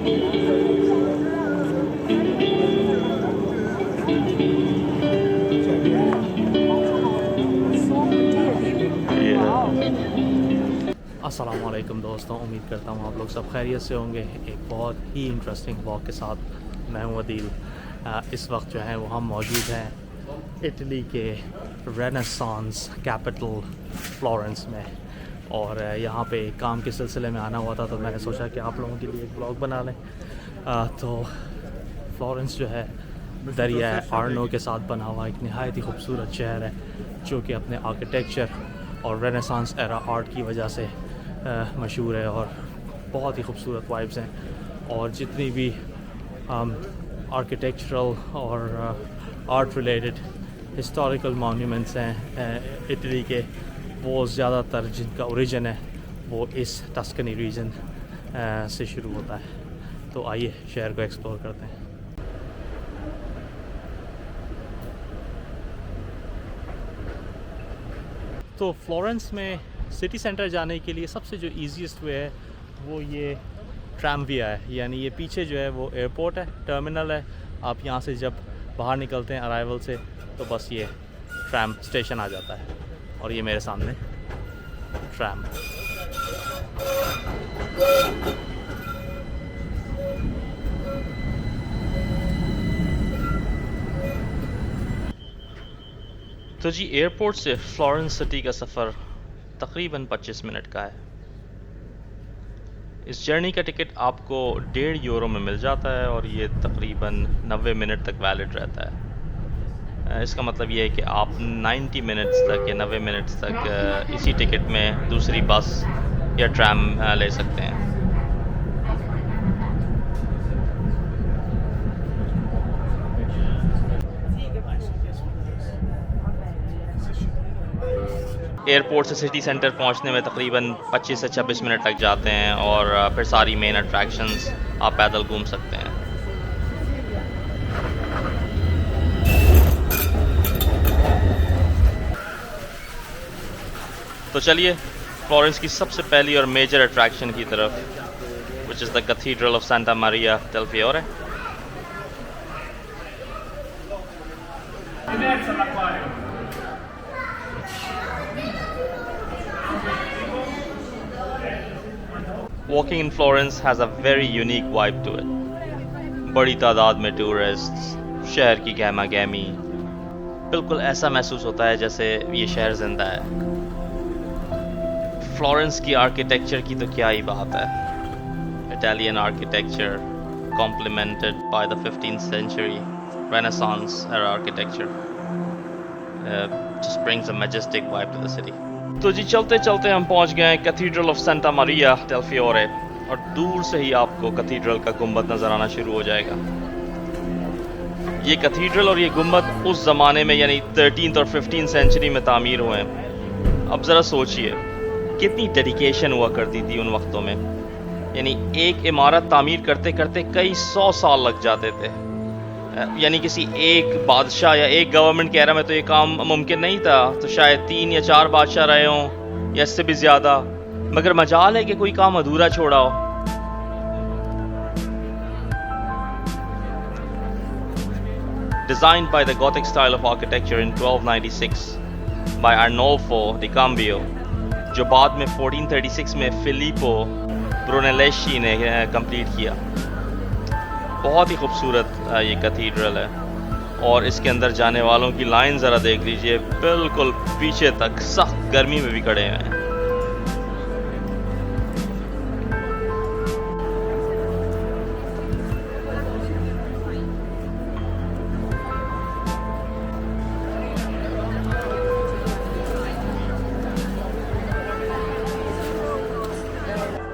अस्सलाम वालेकुम दोस्तों, उम्मीद करता हूँ आप लोग सब खैरियत से होंगे। एक बहुत ही इंटरेस्टिंग व्लॉग के साथ मैं हूँ अदील। इस वक्त जो है वो हम मौजूद हैं इटली के रेनेसांस कैपिटल फ्लोरेंस में, और यहाँ पे काम के सिलसिले में आना हुआ था, तो मैंने सोचा कि आप लोगों के लिए एक व्लॉग बना लें। तो फ्लोरेंस जो है दरिया आर्नो के साथ बना हुआ एक नहायत ही खूबसूरत शहर है, जो कि अपने आर्किटेक्चर और रेनेसांस एरा आर्ट की वजह से मशहूर है, और बहुत ही खूबसूरत वाइब्स हैं। और जितनी भी आर्किटेक्चरल और आर्ट रिलेटेड हिस्टोरिकल मॉन्यूमेंट्स हैं इटली के, वो ज़्यादातर जिनका ओरिजिन है वो इस टस्कनी रीजन से शुरू होता है। तो आइए शहर को एक्सप्लोर करते हैं। तो फ्लोरेंस में सिटी सेंटर जाने के लिए सबसे जो ईजीएस्ट वे है वो ये ट्रैम विया है, यानी ये पीछे जो है वो एयरपोर्ट है, टर्मिनल है। आप यहाँ से जब बाहर निकलते हैं अराइवल से, तो बस ये ट्रैम स्टेशन आ जाता है, और ये मेरे सामने ट्रैम। तो जी एयरपोर्ट से फ्लोरेंस सिटी का सफ़र तकरीबन 25 मिनट का है। इस जर्नी का टिकट आपको €1.5 में मिल जाता है, और ये तकरीबन 90 मिनट तक वैलिड रहता है। इसका मतलब ये है कि आप 90 मिनट्स तक या 90 मिनट्स तक इसी टिकट में दूसरी बस या ट्रैम ले सकते हैं। एयरपोर्ट से सिटी सेंटर पहुंचने में तकरीबन 25 से 26 मिनट लग जाते हैं, और फिर सारी मेन अट्रैक्शंस आप पैदल घूम सकते हैं। तो चलिए फ्लोरेंस की सबसे पहली और मेजर अट्रैक्शन की तरफ, which is the cathedral of Santa Maria del Fiore. Walking in Florence has a very unique vibe to it. बड़ी तादाद में टूरिस्ट्स, शहर की गहमा गहमी, बिल्कुल ऐसा महसूस होता है जैसे ये शहर जिंदा है। फ्लोरेंस की आर्किटेक्चर की तो क्या ही बात है। Italian architecture complemented by the 15th century Renaissance era architecture just brings a majestic vibe to the city. तो जी चलते चलते हम पहुंच गए cathedral of Santa Maria del Fiore, और दूर से ही आपको कैथीड्रल का गुंबद नज़र आना शुरू हो जाएगा। ये कैथीड्रल और ये गुंबद उस ज़माने में यानी 13th और 15th सेंचुरी में तामीर हुए हैं। अब ज़रा सोचिए कितनी डेडिकेशन हुआ करती थी उन वक्तों में, यानी एक इमारत तामीर करते करते कई 100 साल लग जाते थे। यानी किसी एक बादशाह या एक गवर्नमेंट के एरा में तो ये काम मुमकिन नहीं था, तो शायद 3 या 4 बादशाह रहे हों या इससे भी ज़्यादा, मगर मजाल है कि कोई काम अधूरा छोड़ा हो। Designed by the Gothic style of architecture in 1296 by Arnolfo di Cambio, जो बाद में 1436 में फिलिपो ब्रूनेलेस्ची ने कंप्लीट किया। बहुत ही खूबसूरत ये कैथीड्रल है, और इसके अंदर जाने वालों की लाइन ज़रा देख लीजिए, बिल्कुल पीछे तक सख्त गर्मी में भी खड़े हैं।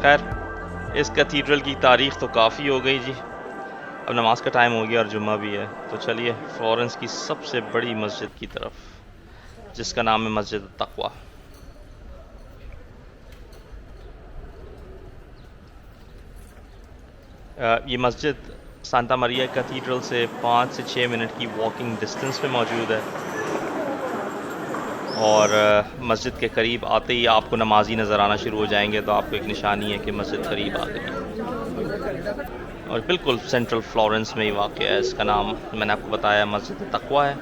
खैर इस कैथीड्रल की तारीख़ तो काफ़ी हो गई जी, अब नमाज का टाइम हो गया और जुम्मा भी है। तो चलिए फ्लोरेंस की सबसे बड़ी मस्जिद की तरफ, जिसका नाम है मस्जिद तकवा। ये मस्जिद सांता मारिया कैथीड्रल से 5 से 6 मिनट की वॉकिंग डिस्टेंस पे मौजूद है, और मस्जिद के करीब आते ही आपको नमाजी नज़र आना शुरू हो जाएंगे, तो आपको एक निशानी है कि मस्जिद करीब आ गई। और बिल्कुल सेंट्रल फ्लोरेंस में ही वाक़ है। इसका नाम मैंने आपको बताया मस्जिद तकवा है।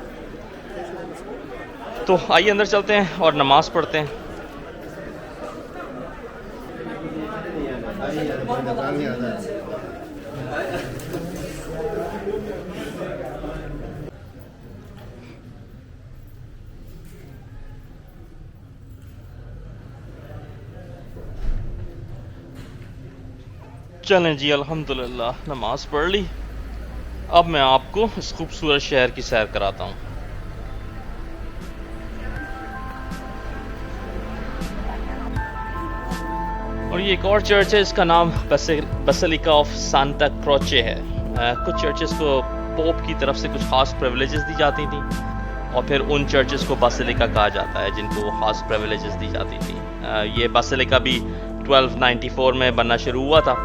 तो आइए अंदर चलते हैं और नमाज़ पढ़ते हैं। चलें जी, अल्हम्दुलिल्लाह नमाज पढ़ ली। अब मैं आपको इस खूबसूरत शहर की सैर कराता हूँ। और ये एक और चर्च है, इसका नाम बेसिलिका ऑफ सांता क्रोचे है। कुछ चर्चेस को पोप की तरफ से कुछ खास प्रिविलेजेस दी जाती थी, और फिर उन चर्चेस को बेसिलिका कहा जाता है जिनको वो खास प्रिविलेजेस दी जाती थी। ये बेसिलिका भी 1294 में बनना शुरू हुआ था।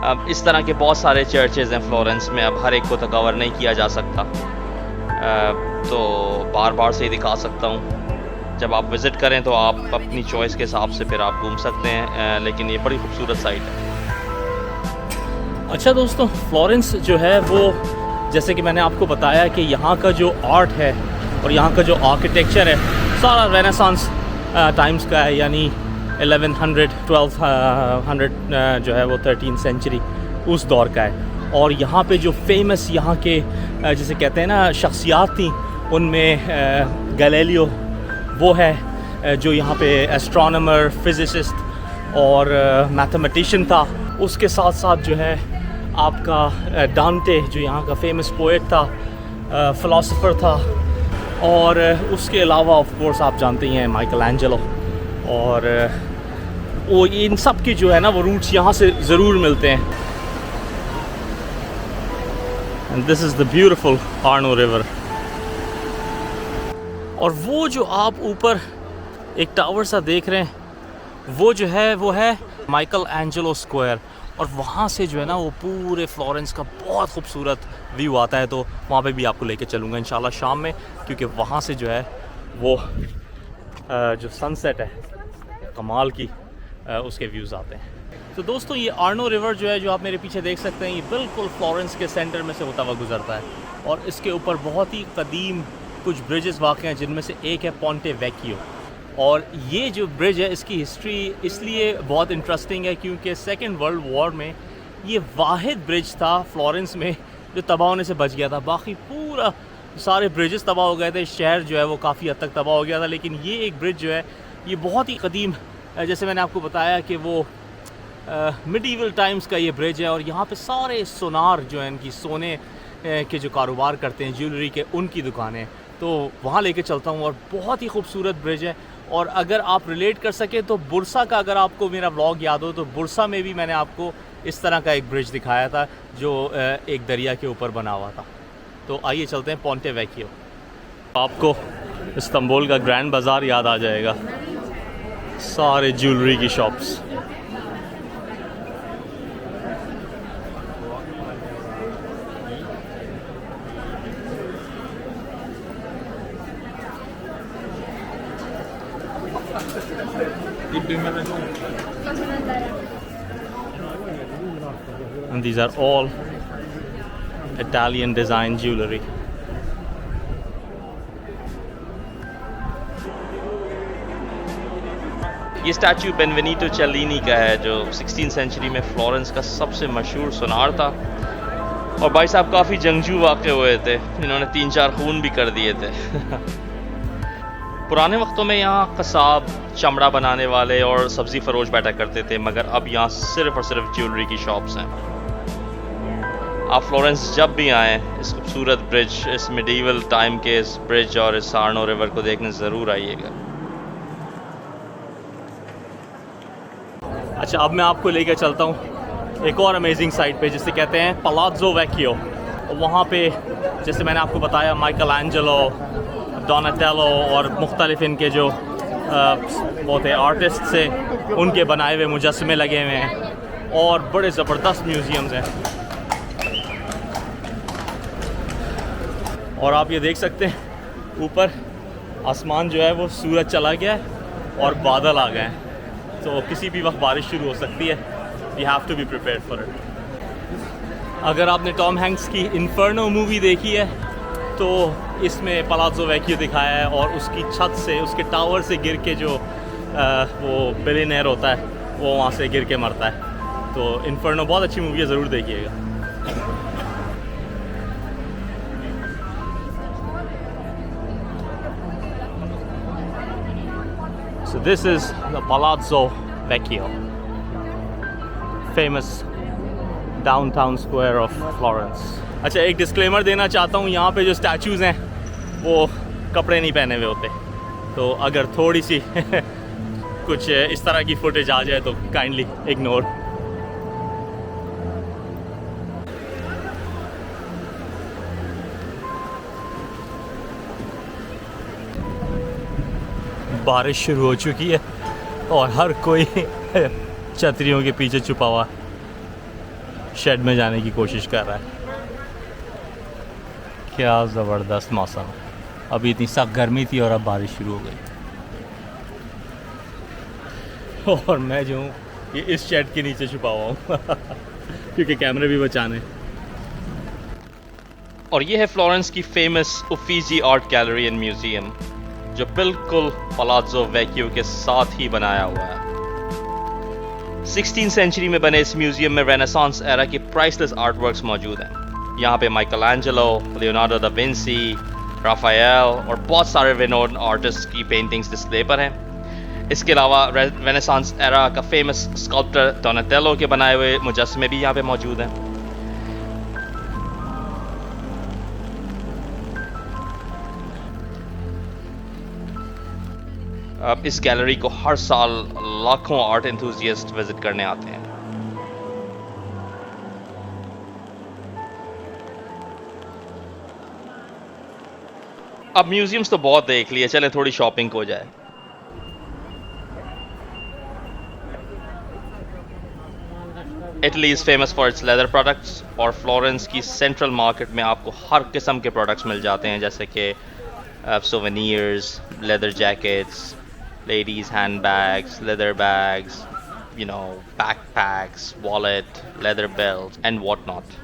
अब इस तरह के बहुत सारे चर्चेस हैं फ्लोरेंस में, अब हर एक को तो कवर नहीं किया जा सकता, तो बार बार से ही दिखा सकता हूँ। जब आप विज़िट करें तो आप अपनी चॉइस के हिसाब से फिर आप घूम सकते हैं, लेकिन ये बड़ी खूबसूरत साइट है। अच्छा दोस्तों, फ्लोरेंस जो है वो, जैसे कि मैंने आपको बताया कि यहाँ का जो आर्ट है और यहाँ का जो आर्किटेक्चर है सारा रेनेसांस टाइम्स का है, यानी 1100 1200 जो है वो 13th सेंचुरी उस दौर का है। और यहाँ पे जो फेमस यहाँ के जैसे कहते हैं ना शख्सियात थी, उनमें गैलीलियो वो है जो यहाँ पे एस्ट्रोनॉमर, फिज़िसिस्ट और मैथमेटिशियन था। उसके साथ साथ जो है आपका डांटे जो यहाँ का फेमस पोएट था, फ़िलासफ़र था, और उसके अलावा ऑफ कोर्स आप जानते ही हैं माइकल एंजेलो। और वो इन सब के जो है ना वो रूट्स यहाँ से ज़रूर मिलते हैं। And this is the beautiful आर्नो river. और वो जो आप ऊपर एक टावर सा देख रहे हैं, वो जो है वो है माइकल एंजेलो स्क्वायर। और वहाँ से जो है ना वो पूरे फ्लोरेंस का बहुत खूबसूरत व्यू आता है। तो वहाँ पे भी आपको लेके चलूँगा इंशाल्लाह शाम में, क्योंकि वहाँ से जो है वो जो सनसेट है कमाल की उसके व्यूज़ आते हैं। तो दोस्तों, ये आर्नो रिवर जो है, जो आप मेरे पीछे देख सकते हैं, ये बिल्कुल फ्लोरेंस के सेंटर में से होता हुआ गुजरता है। और इसके ऊपर बहुत ही कदीम कुछ ब्रिजेस वाक़ हैं, जिनमें से एक है पोंटे वेकियो। और ये जो ब्रिज है इसकी हिस्ट्री इसलिए बहुत इंटरेस्टिंग है क्योंकि सेकेंड वर्ल्ड वॉर में ये वाहिद ब्रिज था फ्लोरेंस में जो तबाह होने से बच गया था। बाकी पूरा सारे ब्रिजेस तबाह हो गए थे, शहर जो है वो काफ़ी हद तक तबाह हो गया था। लेकिन ये एक ब्रिज जो है ये बहुत ही कदीम, जैसे मैंने आपको बताया कि वो मिडीवल टाइम्स का ये ब्रिज है। और यहाँ पे सारे सोनार जो हैं, इनकी सोने के जो कारोबार करते हैं, ज्वेलरी के, उनकी दुकानें, तो वहाँ लेके चलता हूँ। और बहुत ही खूबसूरत ब्रिज है। और अगर आप रिलेट कर सके तो बुरसा का, अगर आपको मेरा व्लॉग याद हो तो बुरसा में भी मैंने आपको इस तरह का एक ब्रिज दिखाया था जो एक दरिया के ऊपर बना हुआ था। तो आइए चलते हैं पोंटे वेकियो। आपको इस्तांबुल का ग्रैंड बाज़ार याद आ जाएगा, सारे ज्वेलरी की shops. And these are all Italian design jewelry. ये स्टैचू बेनवेनिटो चेल्लिनी का है, जो 16th सेंचुरी में फ्लोरेंस का सबसे मशहूर सुनार था। और भाई साहब काफ़ी जंगजू वाक़े हुए थे, इन्होंने 3-4 खून भी कर दिए थे। पुराने वक्तों में यहाँ कसाब, चमड़ा बनाने वाले और सब्ज़ी फरोश बैठा करते थे, मगर अब यहाँ सिर्फ़ और सिर्फ ज्वेलरी की शॉप्स हैं। आप फ्लोरेंस जब भी आएँ, इस खूबसूरत ब्रिज, इस मिडीवल टाइम के इस ब्रिज और इस आर्नो रिवर को देखने ज़रूर आइएगा। अच्छा, अब मैं आपको लेकर चलता हूँ एक और अमेजिंग साइट पे, जिसे कहते हैं पलाज़ो वेकियो। वहाँ पे जैसे मैंने आपको बताया माइकल एंजेलो, डोनाटेलो और मुख्तलिफ इनके जो वो थे आर्टिस्ट से, उनके बनाए हुए मुजस्समे लगे हुए हैं और बड़े ज़बरदस्त म्यूज़ियम्स हैं। और आप ये देख सकते हैं ऊपर आसमान जो है वो सूरज चला गया है और बादल आ गए हैं, तो किसी भी वक्त बारिश शुरू हो सकती है। We have to be prepared for it. अगर आपने टॉम हैंक्स की इन्फर्नो मूवी देखी है तो इसमें पलाज़ो वैक्यू दिखाया है और उसकी छत से, उसके टावर से गिर के जो वो बिलियनेयर होता है वो वहाँ से गिर के मरता है। तो इन्फर्नो बहुत अच्छी मूवी है, ज़रूर देखिएगा। So this is the Palazzo Vecchio, famous downtown square of Florence. अच्छा, एक डिस्क्लेमर देना चाहता हूँ, यहाँ पे जो स्टैचूज़ हैं वो कपड़े नहीं पहने हुए होते, तो अगर थोड़ी सी कुछ इस तरह की फुटेज आ जाए तो काइंडली इग्नोर। बारिश शुरू हो चुकी है और हर कोई छतरियों के पीछे छुपा हुआ शेड में जाने की कोशिश कर रहा है। क्या ज़बरदस्त मौसम। अभी इतनी सख्त गर्मी थी और अब बारिश शुरू हो गई। और मैं जो हूँ ये इस शेड के नीचे छुपा हुआ हूँ क्योंकि कैमरे भी बचाने। और ये है फ्लोरेंस की famous Uffizi art gallery and museum, जो बिल्कुल पलाज़ो वैक्यू के साथ ही बनाया हुआ है। 16वीं सेंचुरी में बने इस म्यूजियम में रेनेसांस एरा के प्राइसलेस आर्टवर्क्स मौजूद हैं। यहाँ पे Michael Angelo, Leonardo da Vinci, Rafael और बहुत सारे रिनोन्ड आर्टिस्ट की पेंटिंग्स डिस्प्ले पर हैं। इसके अलावा रेनेसांस एरा का फेमस स्कल्प्टर डोनाटेलो के बनाए हुए मुजस्समे भी यहाँ पे मौजूद हैं। इस गैलरी को हर साल लाखों आर्ट एंथुसियास्ट विजिट करने आते हैं। अब म्यूजियम्स तो बहुत देख लिए, चले थोड़ी शॉपिंग हो जाए। Italy is famous for its leather products और फ्लोरेंस की सेंट्रल मार्केट में आपको हर किस्म के प्रोडक्ट्स मिल जाते हैं, जैसे कि souvenirs, leather jackets, ladies handbags, leather bags, you know, backpacks, wallet, leather belts and whatnot.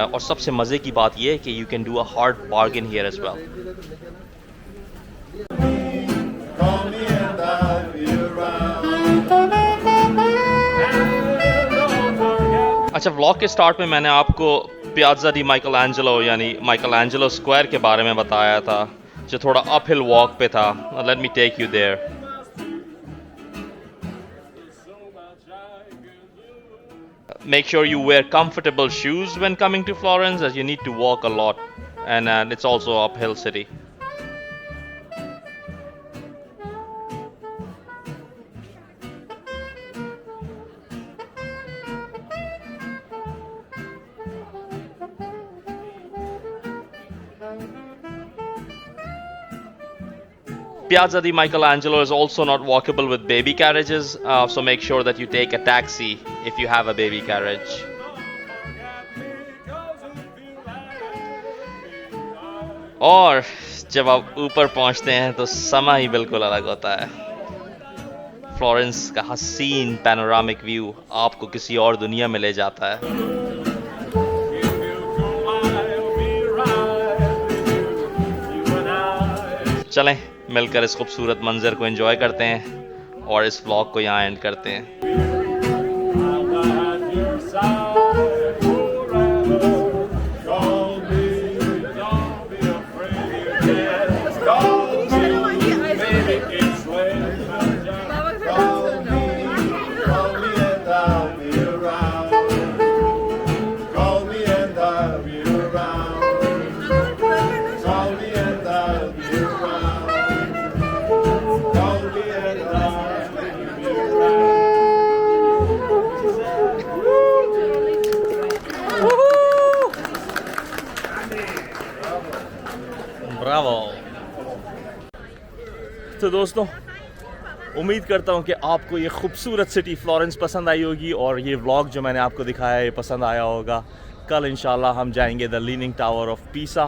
और सबसे मज़े की बात यह है कि you can do a hard bargain here as well. अच्छा, व्लॉग के स्टार्ट में मैंने आपको पियाज़ा डी माइकल एंजेलो यानी माइकल एंजेलो स्क्वायर के बारे में बताया था, जो थोड़ा अपहिल वॉक पे था। Let me take you there. Make sure you wear comfortable shoes when coming to Florence, as you need to walk a lot, and it's also an uphill city. Piazza di Michelangelo is also not walkable with baby carriages, so make sure that you take a taxi if you have a baby carriage. और जब आप ऊपर पहुंचते हैं तो समा ही बिल्कुल अलग होता है। फ्लोरेंस का हसीन पैनोरामिक व्यू आपको किसी और दुनिया में ले जाता है। चलें मिलकर इस खूबसूरत मंजर को एंजॉय करते हैं और इस व्लॉग को यहाँ एंड करते हैं। तो दोस्तों, उम्मीद करता हूँ कि आपको ये खूबसूरत सिटी फ्लोरेंस पसंद आई होगी और ये व्लॉग जो मैंने आपको दिखाया है ये पसंद आया होगा। कल इंशाल्लाह हम जाएंगे the leaning tower of Pisa.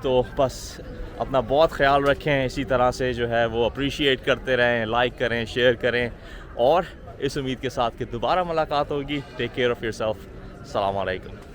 तो बस अपना बहुत ख्याल रखें, इसी तरह से जो है वो अप्रिशिएट करते रहें, लाइक करें, शेयर करें, और इस उम्मीद के साथ कि दोबारा मुलाकात होगी। Take care of yourself. अस्सलाम वालेकुम।